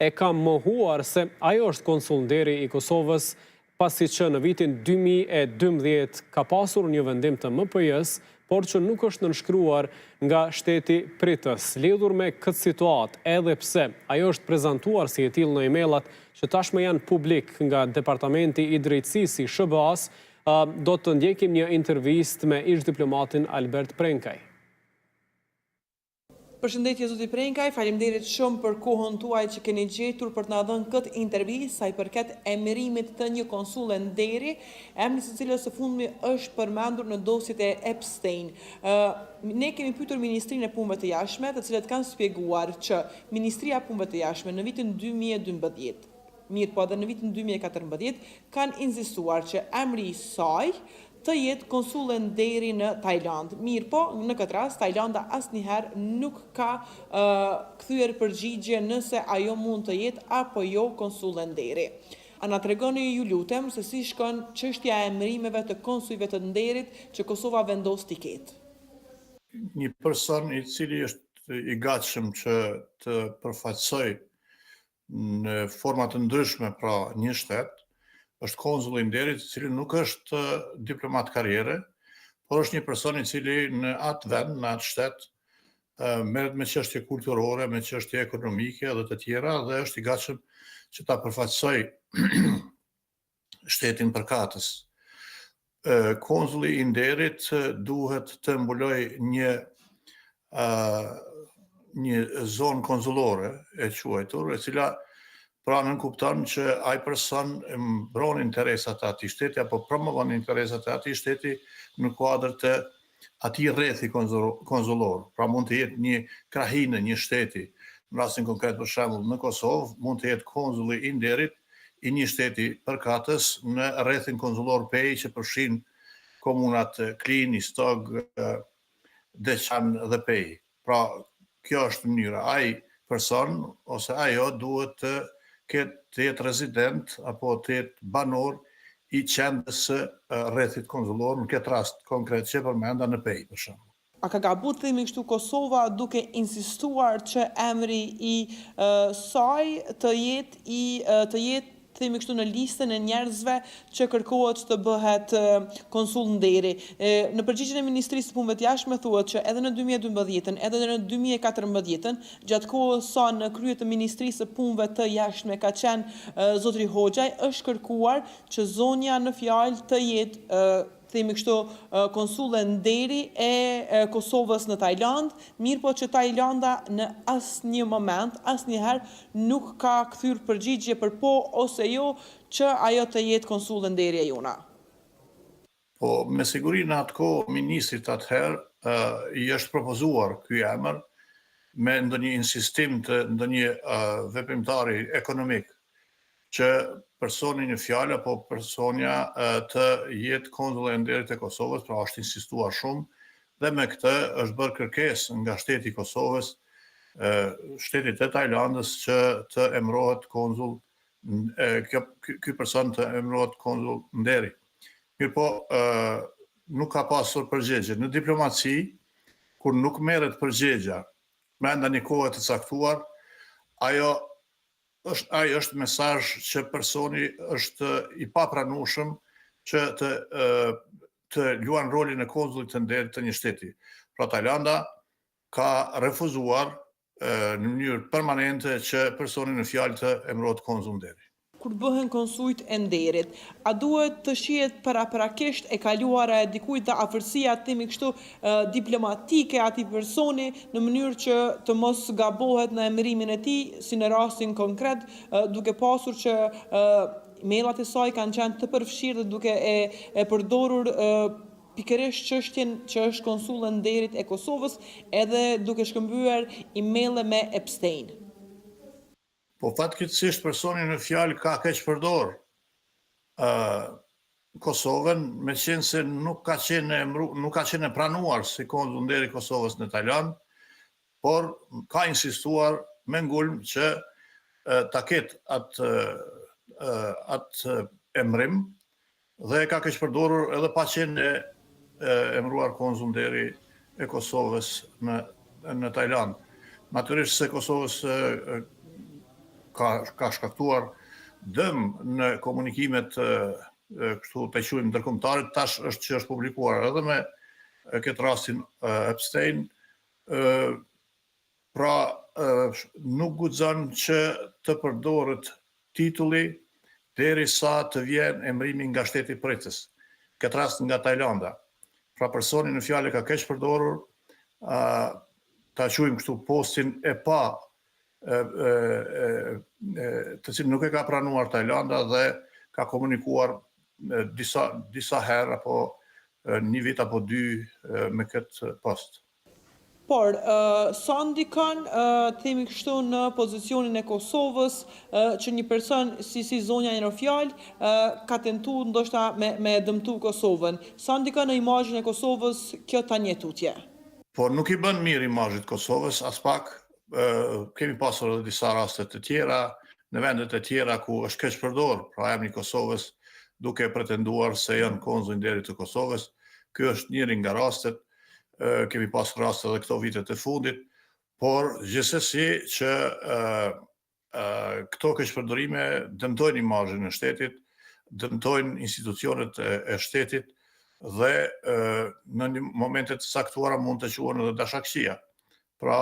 e ka mohuar se ajo është konsul nderi i Kosovës, pasi që në vitin 2012 ka pasur një vendim të MPJ-s, por që nuk është nënshkruar nga shteti pritës. Lidhur me këtë situatë, edhe pse ajo është prezantuar si e tillë në emaillat që tashmë janë publik nga Departamenti i Drejtësisë i SBA-s, do të ndjekim një intervistë me ish diplomatin Albert Prenkaj. Përshëndetje zoti Prenkaj, faleminderit shumë për kohën tuaj që keni gjetur për të na dhënë këtë intervistë sa i përket emërimit të një konsule nderi, emri i cilës së fundmi është përmendur në dosjet e Epstein. Ne kemi pyetur Ministrinë e Punëve të Jashtme, të cilët kanë shpjeguar që Ministria e Punëve të Jashtme në vitin 2012, mirë po edhe në vitin 2014, kanë insistuar që emri i saj të jetë konsulle nderi në Tajland. Mirë po, në këtë rast, Tajlanda asnjëherë nuk ka kthyer përgjigje nëse ajo mund të jetë apo jo konsulle nderi. A na tregoni ju lutem se si shkon çështja e emërimeve të konsujve të nderit që Kosova vendos t'i ketë? Një person i cili është i gatshëm që të përfaqësoj në forma të ndryshme pra një shtet, është konsulli i nderit, i cili nuk është diplomat karriere, por është një person i cili në atë vend, në atë shtet, merret me çështje kulturore, me çështje ekonomike dhe të tjera, dhe është i gatshëm që ta përfaqësoj shtetin përkatës. Konsulli i nderit duhet të mbuloj një zonë konsullore e quajtur, e cila pra nënkupton që ai person mbron interesat e atij shteti apo promovon interesat e atij shteti në kuadër të atij rrethi konsullor. Pra mund të jetë një krahinë, një shteti. Në rastin konkret për shembull në Kosovë mund të jetë konsulli i nderit i një shteti përkatës në rrethin konsullor Pej që përfshin komunat Klin, Istog, Deçan dhe Pej. Pra kjo është mënyra. Ai person ose ajo duhet të jetë rezident apo të jetë banor i qendrës së rrethit konsullor, në këtë rast konkret që përmenda në Pej, për shembull. A ka gabu të themi kështu Kosova duke insistuar që emri i saj të jetë themi kështu në listën e njerëzve që kërkohet të bëhet konsul nderi. Në përgjigjen e Ministrisë së Punëve të Jashtme thuhet që edhe në 2012-ën, edhe në 2014-ën, gjatë kohës sa në krye të Ministrisë së Punëve të Jashtme ka qenë zotri Hoxhaj, është kërkuar që zonja në fjalë të jetë themi kështu konsulle nderi e Kosovës në Tajland, mirë po që Tajlanda në asnjë moment, asnjëherë nuk ka kthyer përgjigje për po ose jo që ajo të jetë konsulle nderi e jona. Po, me siguri në atë kohë ministrit atëherë i është propozuar ky emër me ndonjë insistim të ndonjë veprimtari ekonomik që personi në fjalë apo personja të jetë konsull e nderit e Kosovës, pra është insistuar shumë, dhe me këtë është bërë kërkesë nga shteti i Kosovës, shtetit e Tajlandës që të emërohet konsull, ky person të emërohet konsull nderi. Mirë po, nuk ka pasur përgjigje. Në diplomaci, kur nuk merret përgjigja brenda një kohe të caktuar, ai është mesazh që personi është i papranueshëm që të luan rolin e konsullit të nderit të një shteti. Pra Tajlanda ka refuzuar në mënyrë permanente që personi në fjalë të emërohet konsull nderi. Kur bëhen konsujt e nderit, a duhet të shihet paraprakisht e kaluara e dikujt dhe afërsia themi kështu diplomatike atij personi në mënyrë që të mos gabohet në emërimin e tij, si në rastin konkret, duke pasur që emailat e saj kanë qenë të përfshirë dhe duke e përdorur pikërisht çështjen që është konsulle nderit e Kosovës, edhe duke shkëmbyer emaile me Epstein. Po fatkeqësisht personi në fjalë ka keq përdor Kosovën, me qenë se nuk ka qenë e pranuar si konsull nderi i Kosovës në Tajland, por ka insistuar me ngulm që ta ketë atë emërim dhe ka keq përdorur edhe pa qenë emëruar konsull nderi e Kosovës në Tajland. Natyrisht se Kosovës ka shkaktuar dëm në komunikimet kështu të quajmë ndërkombëtare, tash është publikuar edhe me këtë rastin Epstein, pra nuk guxon që të përdoret titulli derisa të vjen emrimi nga shteti pritës. Këtë rast nga Tajlanda. Pra personi në fjalë ka keq përdorur, ta quajmë kështu postin e pa të cilin nuk e ka pranuar Tajlanda dhe ka komunikuar disa herë apo një vit apo dy me këtë post. Por, sa ndikon, themi kështu, në pozicionin e Kosovës, që një person si Zonja Njërofjal ka tentu ndoshta me dëmtu Kosovën. Sa ndikon në imazhin e Kosovës kjo tanjetutje? Po nuk i bën mirë imazhit Kosovës, as pak. Kemi pasur edhe disa raste të tjera, në vendet e tjera ku është keq përdor, pra emri i Kosovës, duke pretenduar se janë konzull deri të Kosovës. Ky është njëri nga rastet. Kemi pasur raste edhe këto vitet e fundit, por gjithsesi që këto keqpërdorime dëmtojnë imazhin e shtetit, dëmtojnë institucionet e shtetit dhe në momente të caktuara mund të quhen edhe dashakësia. Pra,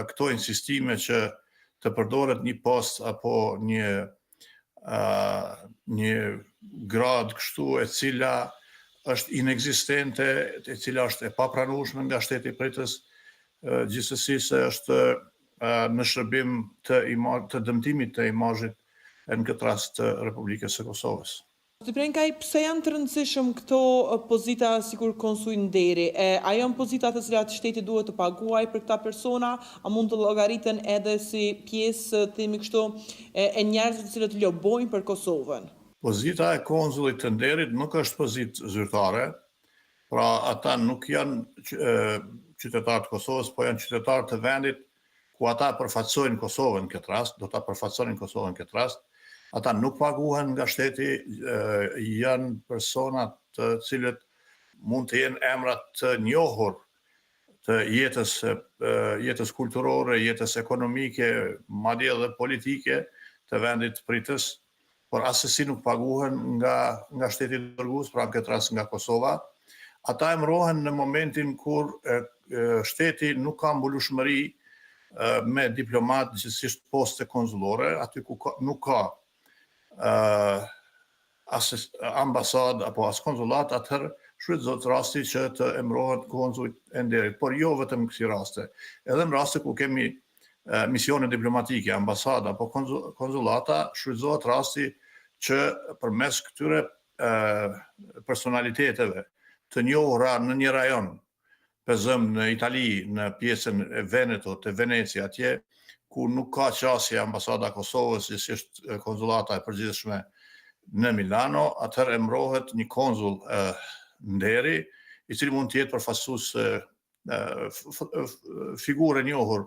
këto insistime që të përdoret një post apo një grad kështu e cila është inekzistente, e cila është e papranueshme nga shteti pritës, gjithsesi se është në shërbim të dëmtimit të imazhit në këtë rast të Republikës së Kosovës. Zoti Prenkaj, pse janë të rëndësishëm këto pozita sikur konsull deri? A janë pozita të cilat shteti duhet të paguaj për këta persona? A mund të llogariten edhe si pjesë, themi kështu, e njerëzve të cilët lobojnë për Kosovën? Pozita e konzullit të nderit nuk është pozitë zyrtare, pra ata nuk janë qytetarë të Kosovës, po janë qytetarë të vendit ku ata përfaqësojnë Kosovën këtë rast, do ta përfaqësonin Kosovën këtë rast. Ata nuk paguhen nga shteti, janë persona të cilët mund të jenë emra të njohur të jetës kulturore, jetës ekonomike, madje edhe politike të vendit pritës, por asesi nuk paguhen nga shteti dërgues, pra në këtë rast nga Kosova. Ata emrohen në momentin kur shteti nuk ka mbulueshmëri me diplomat, gjithsesi poste konsullore, aty ku nuk ka as ambasadë apo as konsullat, atëherë shfrytëzohet rasti që të emrohet konsullit e nderit, por jo vetëm kësi raste. Edhe në raste ku kemi misione diplomatike, ambasada apo konsullata, shfrytëzohet rasti që përmes këtyre personaliteteve të njohura në një rajon, pezëm në Itali, në pjesën e Veneto, të Venecia, atje, ku nuk ka qasje ambasada Kosovës, gjithsesi konsullata e përgjithshme në Milano, atëherë emrohet një konsull nderi, i cili mund të jetë përfaqësues figurë e njohur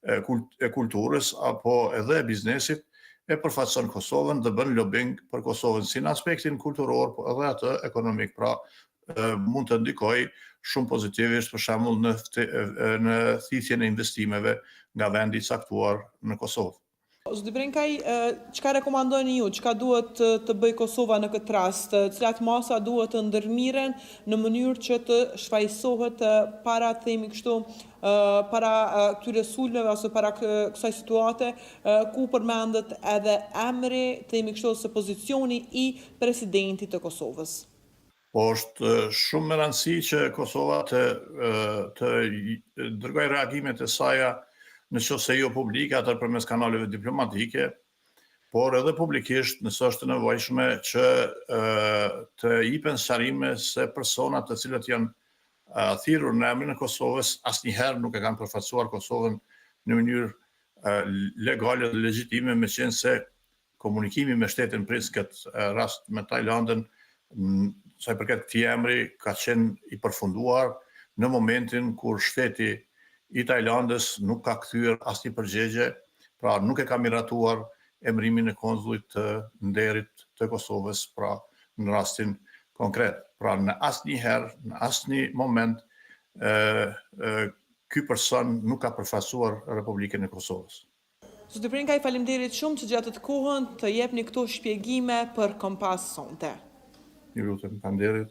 e kulturës apo edhe biznesit, e përfaqëson Kosovën dhe bën lobing për Kosovën si në aspektin kulturor, po edhe atë ekonomik. Pra, mund të ndikoj shumë pozitivisht, për shembull në thithjen e investimeve nga vendi i caktuar në Kosovë. Zoti Prenkaj, çka rekomandoni ju? Çka duhet të bëjë Kosova në këtë rast? Cilat masa duhet të ndërmiren në mënyrë që të shfaqsohet para, themi kështu, para këtyre sulmeve ose para kësaj situate ku përmendet edhe emri, themi kështu, se pozicioni i presidentit të Kosovës? Po është shumë me rëndësi që Kosova të dërgoj reagimet e saja në qoftë se jo publike, atër përmes kanaleve diplomatike, por edhe publikisht nëse është nevojshme që të jipen sqarime se personat të cilët janë thirrur në emrin e Kosovës asnjëherë nuk e kanë përfaqësuar Kosovën në mënyrë legale dhe legjitime, meqense se komunikimi me shtetin pritës, këtë rast me Tajlandën, sa i përket këtij emri, ka qenë i përfunduar në momentin kur shteti i Tajlandës nuk ka kthyer asnjë përgjigje, pra nuk e ka miratuar emrimin e konsullit të nderit të Kosovës, pra në rastin konkret. Pra në asnjëherë, në asnjë moment, ky person nuk ka përfaqësuar Republikën e Kosovës. Zoti Prenkaj, faleminderit shumë që gjatë të kohën të jepni këto shpjegime për Kompas sonte. Ju lutem, panderit.